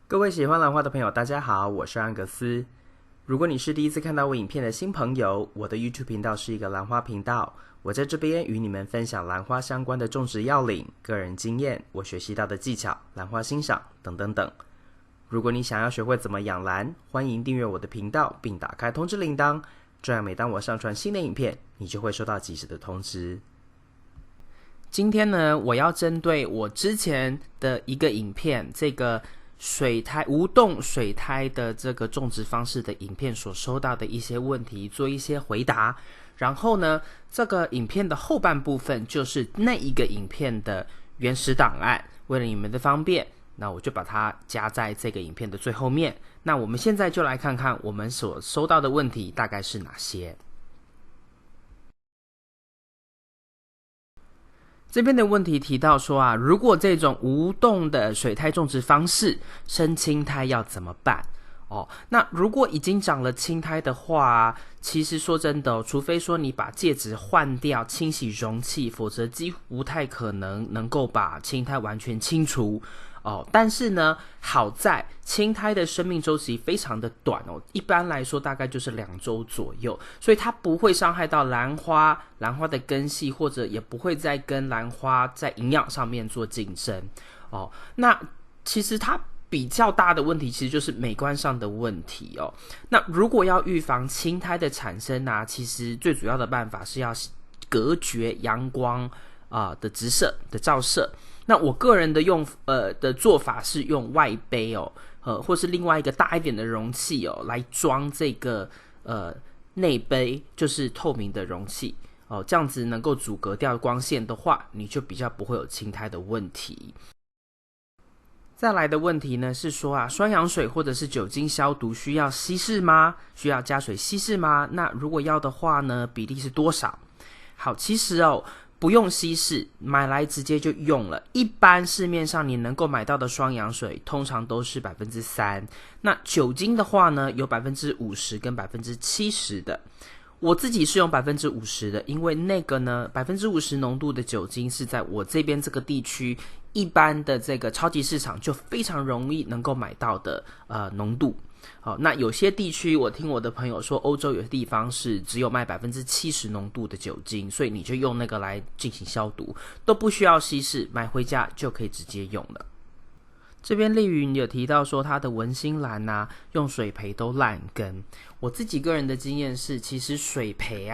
各位喜欢兰花的朋友，大家好，我是安格斯。如果你是第一次看到我影片的新朋友，我的 YouTube 频道是一个兰花频道，我在这边与你们分享兰花相关的种植要领、个人经验、我学习到的技巧、兰花欣赏等等等。如果你想要学会怎么养兰，欢迎订阅我的频道并打开通知铃铛，这样每当我上传新的影片，你就会收到及时的通知。今天呢，我要针对我之前的一个影片，这个水苔无洞水苔的这个种植方式的影片所收到的一些问题做一些回答。然后呢，这个影片的后半部分就是那一个影片的原始档案，为了你们的方便，那我就把它加在这个影片的最后面。那我们现在就来看看我们所收到的问题大概是哪些。这边的问题提到说如果这种无洞的水苔种植方式生青苔要怎么办？那如果已经长了青苔的话，其实说真的除非说你把介质换掉，清洗容器，否则几乎不太可能够把青苔完全清除。但是呢，好在青苔的生命周期非常的短一般来说大概就是2周左右，所以它不会伤害到兰花的根系，或者也不会再跟兰花在营养上面做竞争。那其实它比较大的问题其实就是美观上的问题那如果要预防青苔的产生其实最主要的办法是要隔绝阳光的直射的照射。那我个人的的做法是用外杯或是另外一个大一点的容器来装这个内杯，就是透明的容器这样子能够阻隔掉光线的话，你就比较不会有青苔的问题。再来的问题呢是说双氧水或者是酒精消毒需要稀释吗？需要加水稀释吗？那如果要的话呢，比例是多少？好，其实不用稀释，买来直接就用了。一般市面上你能够买到的双氧水通常都是 3%， 那酒精的话呢有 50% 跟 70% 的。我自己是用 50% 的，因为那个呢 50% 浓度的酒精是在我这边这个地区一般的这个超级市场就非常容易能够买到的浓度。那有些地区我听我的朋友说，欧洲有些地方是只有卖 70% 浓度的酒精，所以你就用那个来进行消毒，都不需要稀释，买回家就可以直接用了。这边丽云有提到说他的文心兰用水培都烂根。我自己个人的经验是，其实水培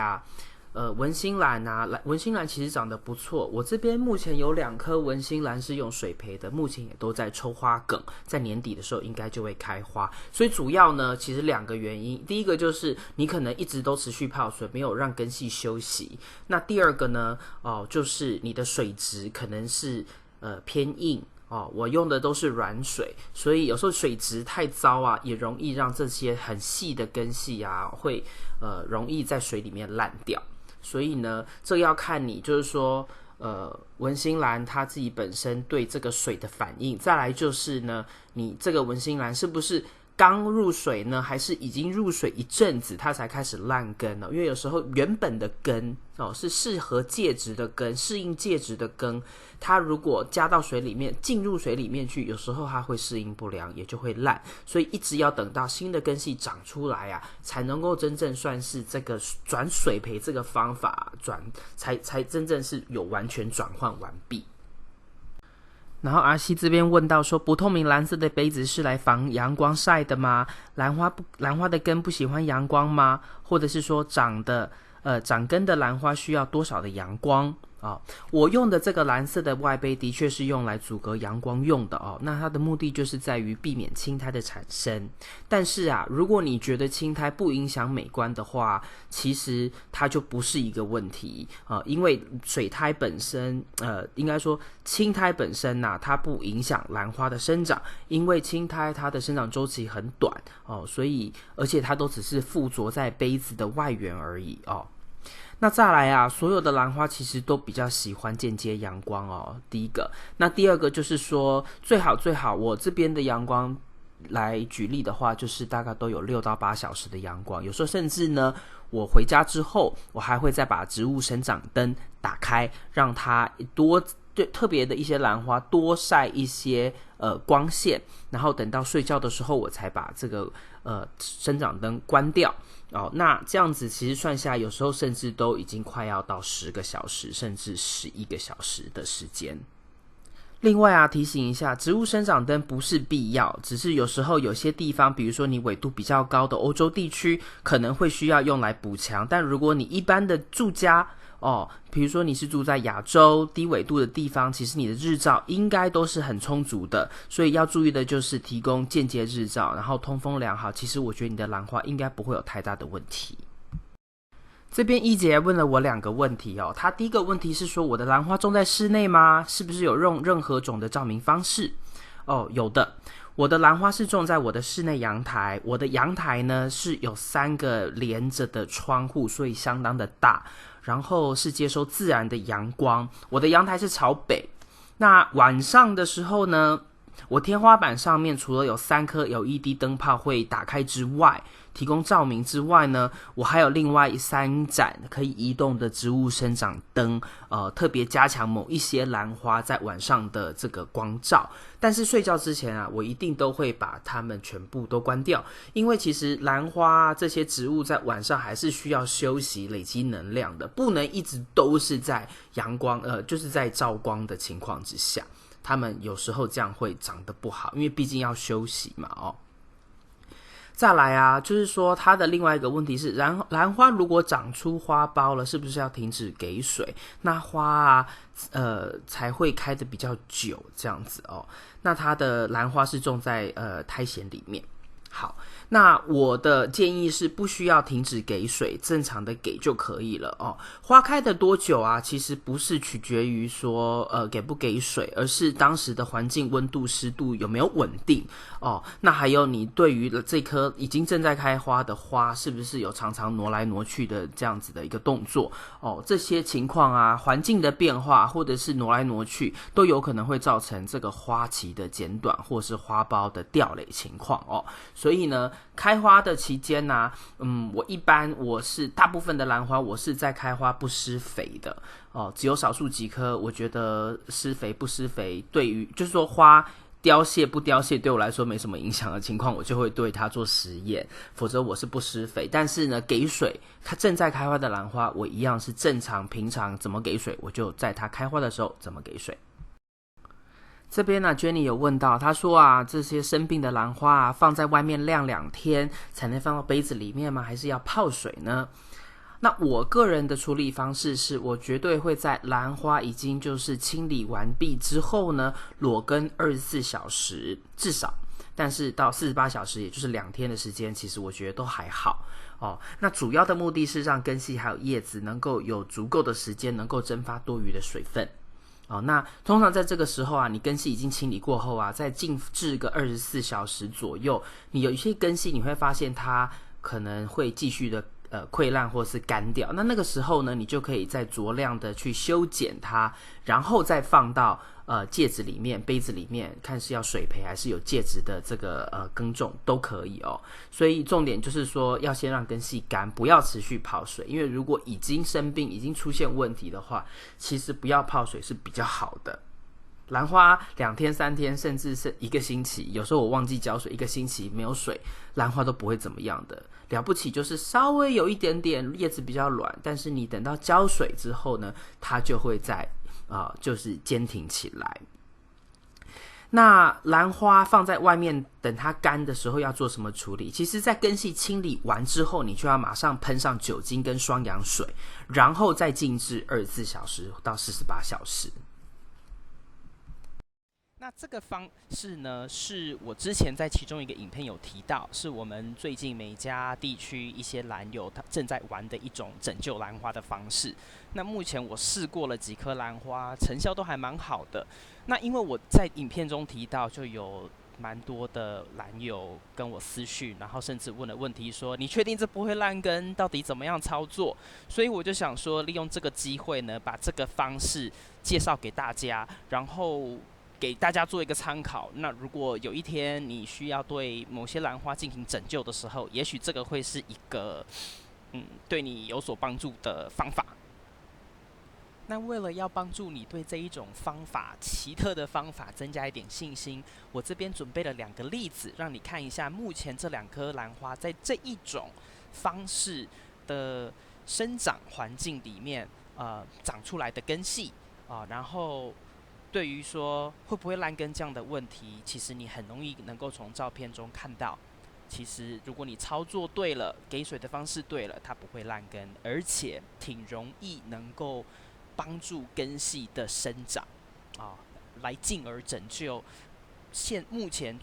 文心兰文心兰其实长得不错。我这边目前有2颗文心兰是用水培的，目前也都在抽花梗，在年底的时候应该就会开花。所以主要呢其实2个原因，第一个就是你可能一直都持续泡水，没有让根系休息。那第二个呢就是你的水质可能是偏硬我用的都是软水，所以有时候水质太糟也容易让这些很细的根系会容易在水里面烂掉。所以呢，这要看你就是说文心兰它自己本身对这个水的反应，再来就是呢，你这个文心兰是不是刚入水呢，还是已经入水一阵子它才开始烂根因为有时候原本的根是适合介质的根，适应介质的根，它如果加到水里面，进入水里面去，有时候它会适应不良，也就会烂。所以一直要等到新的根系长出来才能够真正算是这个转水培这个方法才真正是有完全转换完毕。然后阿西这边问到说，不透明蓝色的杯子是来防阳光晒的吗？兰花的根不喜欢阳光吗？或者是说长根的兰花需要多少的阳光我用的这个蓝色的外杯的确是用来阻隔阳光用的那它的目的就是在于避免青苔的产生。但是如果你觉得青苔不影响美观的话，其实它就不是一个问题因为水苔本身应该说青苔本身它不影响兰花的生长，因为青苔它的生长周期很短所以而且它都只是附着在杯子的外缘而已那再来所有的兰花其实都比较喜欢间接阳光第一个。那第二个就是说最好我这边的阳光来举例的话，就是大概都有6到8小时的阳光，有时候甚至呢我回家之后我还会再把植物生长灯打开，让它对特别的一些兰花多晒一些光线，然后等到睡觉的时候我才把这个生长灯关掉哦。那这样子其实算下来，有时候甚至都已经快要到10个小时，甚至11个小时的时间。另外啊，提醒一下，植物生长灯不是必要，只是有时候有些地方，比如说你纬度比较高的欧洲地区，可能会需要用来补强。但如果你一般的住家比如说你是住在亚洲低纬度的地方，其实你的日照应该都是很充足的，所以要注意的就是提供间接日照，然后通风良好，其实我觉得你的兰花应该不会有太大的问题。这边一姐问了我2个问题她第一个问题是说，我的兰花种在室内吗？是不是有用任何种的照明方式？有的，我的兰花是种在我的室内阳台，我的阳台呢是有3个连着的窗户，所以相当的大，然后是接收自然的阳光。我的阳台是朝北，那晚上的时候呢，我天花板上面除了有3颗 LED 灯泡会打开之外，提供照明之外呢，我还有另外3盏可以移动的植物生长灯，特别加强某一些兰花在晚上的这个光照。但是睡觉之前啊，我一定都会把它们全部都关掉，因为其实兰花这些植物在晚上还是需要休息累积能量的，不能一直都是在阳光就是在照光的情况之下，它们有时候这样会长得不好，因为毕竟要休息嘛再来啊，就是说它的另外一个问题是，兰花如果长出花苞了，是不是要停止给水？那花啊，才会开得比较久这样子那它的兰花是种在苔藓里面。好，那我的建议是不需要停止给水，正常的给就可以了花开的多久啊，其实不是取决于说给不给水，而是当时的环境温度湿度有没有稳定那还有你对于这颗已经正在开花的花是不是有常常挪来挪去的这样子的一个动作这些情况啊，环境的变化或者是挪来挪去都有可能会造成这个花期的减短或是花苞的掉蕾情况所以呢，开花的期间呢我是大部分的兰花我是在开花不施肥的只有少数几颗我觉得施肥不施肥对于就是说花凋谢不凋谢对我来说没什么影响的情况，我就会对它做实验，否则我是不施肥。但是呢，给水，它正在开花的兰花我一样是正常平常怎么给水，我就在它开花的时候怎么给水。这边呢 Jenny 有问到，她说啊，这些生病的兰花放在外面晾2天才能放到杯子里面吗？还是要泡水呢？那我个人的处理方式是，我绝对会在兰花已经就是清理完毕之后呢，裸根24小时至少，但是到48小时也就是2天的时间，其实我觉得都还好那主要的目的是让根系还有叶子能够有足够的时间能够蒸发多余的水分那通常在这个时候啊，你根系已经清理过后啊，再静置个24小时左右，你有一些根系你会发现它可能会继续的溃烂或是干掉，那个时候呢，你就可以再酌量的去修剪它，然后再放到戒指里面、杯子里面，看是要水培还是有介质的这个耕种都可以所以重点就是说，要先让根系干，不要持续泡水，因为如果已经生病、已经出现问题的话，其实不要泡水是比较好的。兰花2天3天甚至是1个星期，有时候我忘记浇水1个星期没有水，兰花都不会怎么样的，了不起就是稍微有一点点叶子比较软，但是你等到浇水之后呢，它就会在就是坚挺起来。那兰花放在外面等它干的时候要做什么处理？其实在根系清理完之后，你就要马上喷上酒精跟双氧水，然后再静置24小时到48小时。那这个方式呢，是我之前在其中一个影片有提到，是我们最近美加地区一些兰友他正在玩的一种拯救兰花的方式。那目前我试过了几颗兰花，成效都还蛮好的。那因为我在影片中提到，就有蛮多的兰友跟我私讯，然后甚至问了问题说，你确定这不会烂根？到底怎么样操作？所以我就想说，利用这个机会呢，把这个方式介绍给大家，然后给大家做一个参考。那如果有一天你需要对某些兰花进行拯救的时候，也许这个会是一个对你有所帮助的方法。那为了要帮助你对这一种方法奇特的方法增加一点信心，我这边准备了2个例子，让你看一下目前这2颗兰花在这一种方式的生长环境里面，长出来的根系然后对于说会不会烂根这样的问题，其实你很容易能够从照片中看到。其实，如果你操作对了，给水的方式对了，它不会烂根，而且挺容易能够帮助根系的生长来进而拯救目前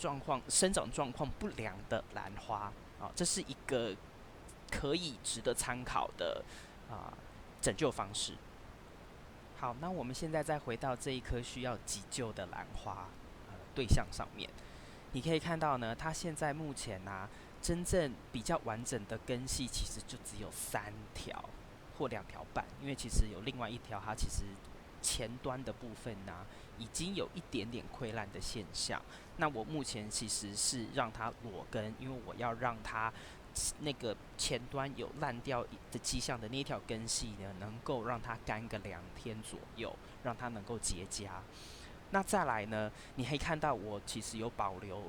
生长状况不良的兰花这是一个可以值得参考的拯救方式。好，那我们现在再回到这一棵需要急救的兰花对象上面。你可以看到呢，它现在目前真正比较完整的根系其实就只有3条或2条半，因为其实有另外一条，它其实前端的部分已经有一点点溃烂的现象。那我目前其实是让它裸根，因为我要让它那个前端有烂掉的迹象的那条根系呢，能够让它干个2天左右，让它能够结痂。那再来呢，你可以看到我其实有保留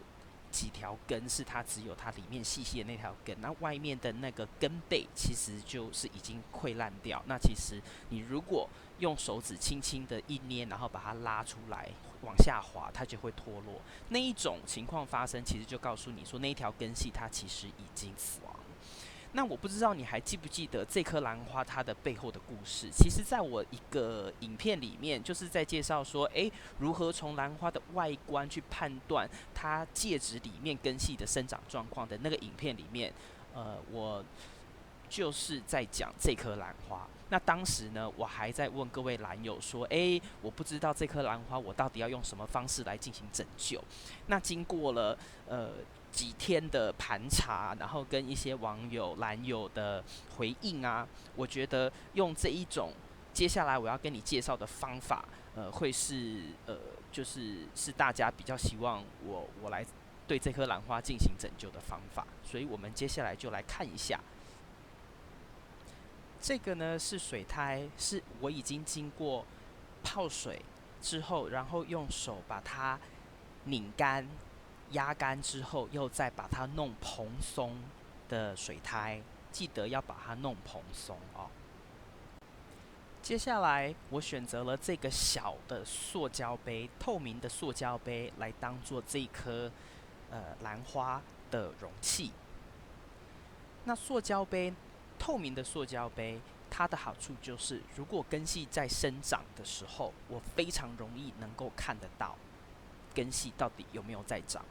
几条根，是它只有它里面细细的那条根，那外面的那个根背其实就是已经溃烂掉。那其实你如果用手指轻轻的一捏，然后把它拉出来往下滑，它就会脱落。那一种情况发生，其实就告诉你说那一条根系它其实已经死亡。那我不知道你还记不记得这颗兰花它的背后的故事？其实在我一个影片里面，就是在介绍说，如何从兰花的外观去判断它介质里面根系的生长状况的那个影片里面，我就是在讲这颗兰花。那当时呢，我还在问各位兰友说，我不知道这颗兰花我到底要用什么方式来进行拯救。那经过了几天的盘查，然后跟一些兰友的回应我觉得用这一种接下来我要跟你介绍的方法，会是就是大家比较希望我来对这颗兰花进行拯救的方法。所以我们接下来就来看一下。这个呢是水苔，是我已经经过泡水之后，然后用手把它拧干、压干之后，又再把它弄蓬松的水苔，记得要把它弄蓬松接下来，我选择了这个小的塑胶杯，透明的塑胶杯，来当做这颗兰花的容器。那透明的塑胶杯，它的好处就是，如果根系在生长的时候，我非常容易能够看得到根系到底有没有在长。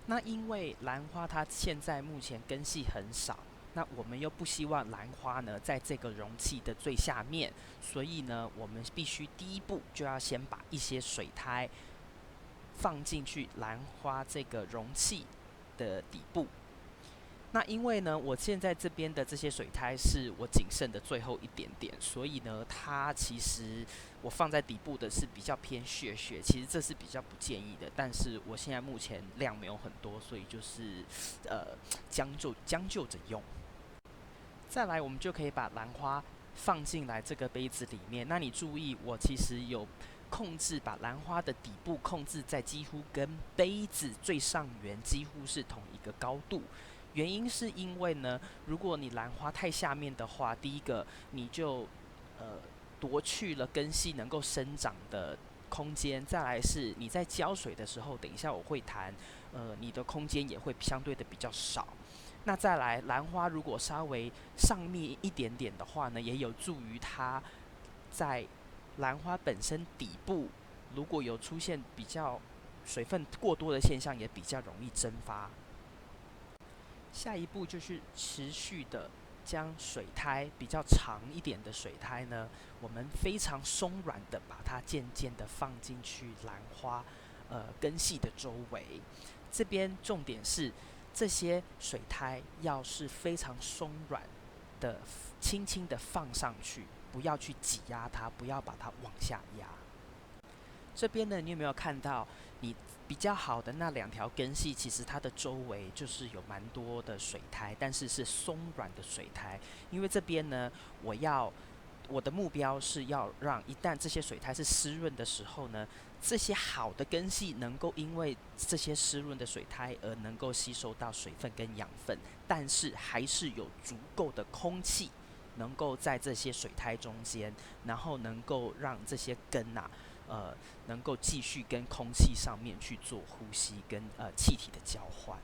那因为兰花它现在目前根系很少，那我们又不希望兰花呢在这个容器的最下面，所以呢，我们必须第一步就要先把一些水苔放进去兰花这个容器的底部。那因为呢，我现在这边的这些水苔是我仅剩的最后一点点，所以呢，它其实我放在底部的是比较偏血，其实这是比较不建议的。但是我现在目前量没有很多，所以就是将就着用。再来，我们就可以把兰花放进来这个杯子里面。那你注意，我其实有控制把兰花的底部控制在几乎跟杯子最上缘几乎是同一个高度。原因是因为呢，如果你兰花太下面的话，第一个你就夺去了根系能够生长的空间，再来是你在浇水的时候，等一下我会谈，你的空间也会相对的比较少。那再来，兰花如果稍微上面一点点的话呢，也有助于它在兰花本身底部如果有出现比较水分过多的现象，也比较容易蒸发。下一步就是持续的将水苔比较长一点的水苔呢，我们非常松软的把它渐渐的放进去兰花根系的周围。这边重点是这些水苔要是非常松软的，轻轻的放上去，不要去挤压它，不要把它往下压。这边呢，你有没有看到你比较好的那2条根系，其实它的周围就是有蛮多的水苔，但是是松软的水苔。因为这边呢，我要我的目标是要让一旦这些水苔是湿润的时候呢，这些好的根系能够因为这些湿润的水苔而能够吸收到水分跟养分，但是还是有足够的空气能够在这些水苔中间，然后能够让这些根能够继续跟空气上面去做呼吸跟气体的交换。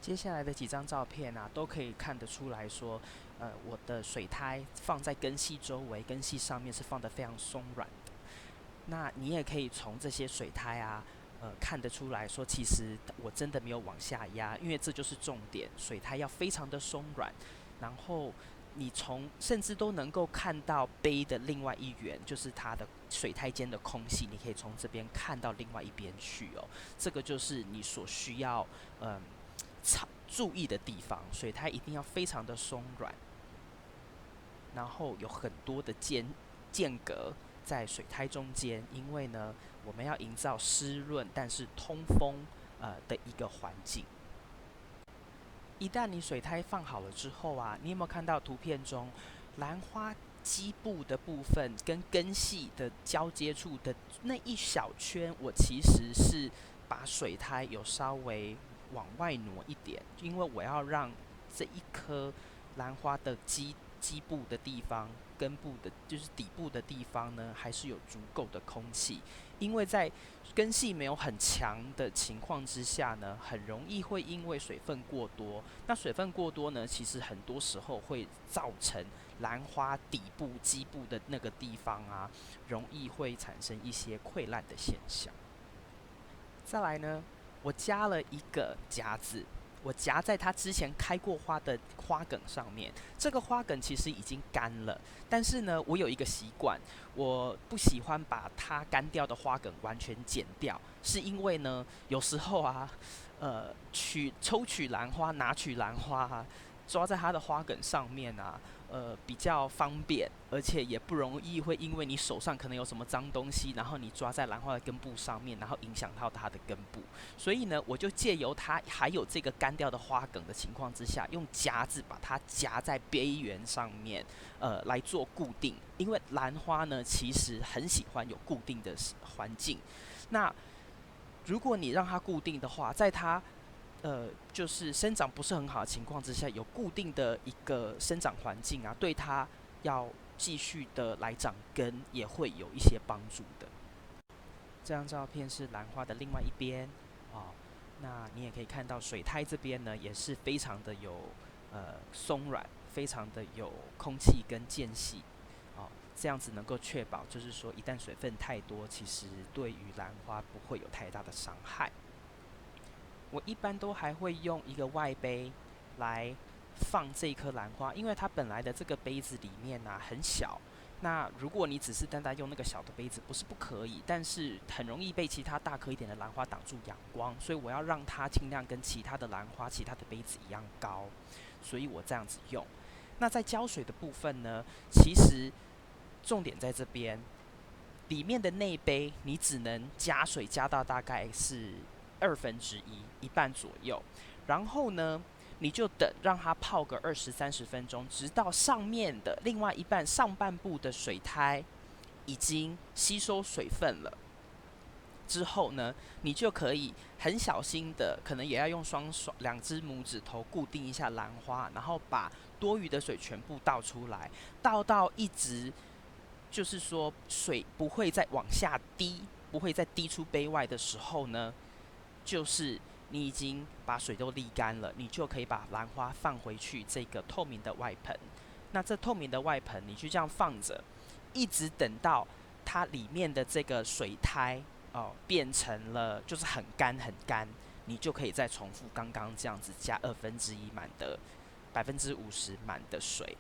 接下来的几张照片啊，都可以看得出来说，我的水苔放在根系周围，根系上面是放得非常松软的。那你也可以从这些水苔啊，看得出来说，其实我真的没有往下压，因为这就是重点，水苔要非常的松软，然后你甚至都能够看到杯的另外一缘，就是它的水苔间的空隙，你可以从这边看到另外一边去哦。这个就是你所需要注意的地方，水苔一定要非常的松软，然后有很多的间隔在水苔中间，因为呢，我们要营造湿润但是通风的一个环境。一旦你水苔放好了之后啊，你有没有看到图片中兰花基部的部分跟根系的交接处的那一小圈？我其实是把水苔有稍微往外挪一点，因为我要让这一颗兰花的基部的地方、根部的，就是底部的地方呢，还是有足够的空气。因为在根系没有很强的情况之下呢，很容易会因为水分过多。那水分过多呢，其实很多时候会造成兰花底部、基部的那个地方啊，容易会产生一些溃烂的现象。再来呢，我加了一个夹子，我夹在它之前开过花的花梗上面。这个花梗其实已经干了，但是呢，我有一个习惯，我不喜欢把它干掉的花梗完全剪掉，是因为呢，有时候啊，抽取兰花、拿取兰花啊，抓在它的花梗上面啊，比较方便，而且也不容易会因为你手上可能有什么脏东西，然后你抓在兰花的根部上面，然后影响到它的根部。所以呢，我就借由它还有这个干掉的花梗的情况之下，用夹子把它夹在边缘上面，来做固定。因为兰花呢，其实很喜欢有固定的环境。那如果你让它固定的话，在它就是生长不是很好的情况之下，有固定的一个生长环境啊，对它要继续的来长根也会有一些帮助的。这张照片是兰花的另外一边哦，那你也可以看到水苔这边呢也是非常的有松软，非常的有空气跟间隙哦，这样子能够确保就是说一旦水分太多，其实对于兰花不会有太大的伤害。我一般都还会用一个外杯来放这一颗兰花，因为它本来的这个杯子里面啊很小。那如果你只是单单用那个小的杯子，不是不可以，但是很容易被其他大颗一点的兰花挡住阳光，所以我要让它尽量跟其他的兰花、其他的杯子一样高，所以我这样子用。那在浇水的部分呢，其实重点在这边，里面的内杯你只能加水加到大概是1/2，一半左右。然后呢，你就等让它泡个20-30分钟，直到上面的另外一半上半部的水苔已经吸收水分了。之后呢，你就可以很小心的，可能也要用2只拇指头固定一下兰花，然后把多余的水全部倒出来，倒到一直就是说水不会再往下滴，不会再滴出杯外的时候呢，就是你已经把水都沥干了，你就可以把兰花放回去这个透明的外盆。那这透明的外盆，你就这样放着，一直等到它里面的这个水苔变成了就是很干很干，你就可以再重复刚刚这样子加1/2满的50%满的水。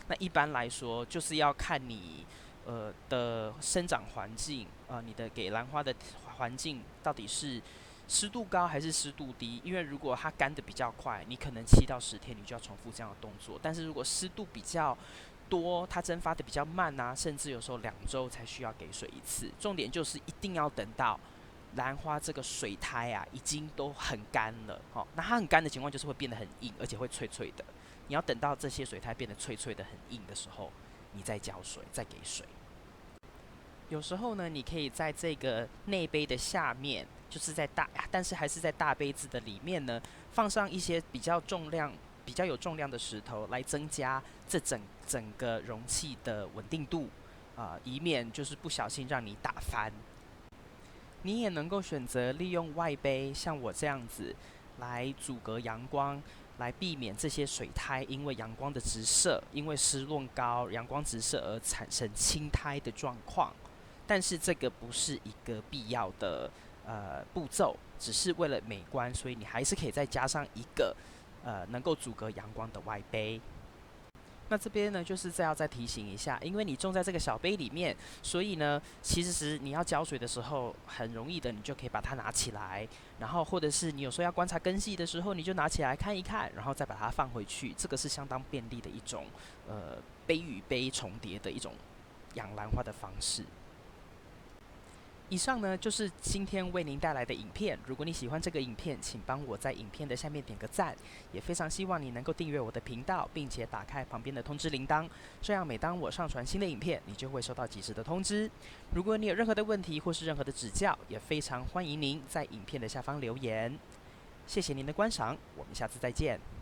那一般来说就是要看你的生长环境你的给兰花的环境到底是湿度高还是湿度低？因为如果它干的比较快，你可能7到10天你就要重复这样的动作。但是如果湿度比较多，它蒸发的比较慢啊，甚至有时候2周才需要给水一次。重点就是一定要等到兰花这个水苔啊已经都很干了，那它很干的情况就是会变得很硬，而且会脆脆的。你要等到这些水苔变得脆脆的、很硬的时候，你再浇水，再给水。有时候呢，你可以在这个内杯的下面，就是但是还是在大杯子的里面呢，放上一些比较有重量的石头，来增加这整个容器的稳定度，以免就是不小心让你打翻。你也能够选择利用外杯，像我这样子，来阻隔阳光，来避免这些水苔因为阳光的直射，因为湿润高、阳光直射而产生青苔的状况。但是这个不是一个必要的步骤，只是为了美观，所以你还是可以再加上一个能够阻隔阳光的外杯。那这边呢，就是要再提醒一下，因为你种在这个小杯里面，所以呢，其实你要浇水的时候，很容易的，你就可以把它拿起来，然后或者是你有时候要观察根系的时候，你就拿起来看一看，然后再把它放回去，这个是相当便利的一种杯与杯重叠的一种养兰花的方式。以上呢就是今天为您带来的影片。如果你喜欢这个影片，请帮我在影片的下面点个赞，也非常希望你能够订阅我的频道，并且打开旁边的通知铃铛，这样每当我上传新的影片，你就会收到及时的通知。如果你有任何的问题或是任何的指教，也非常欢迎您在影片的下方留言。谢谢您的观赏，我们下次再见。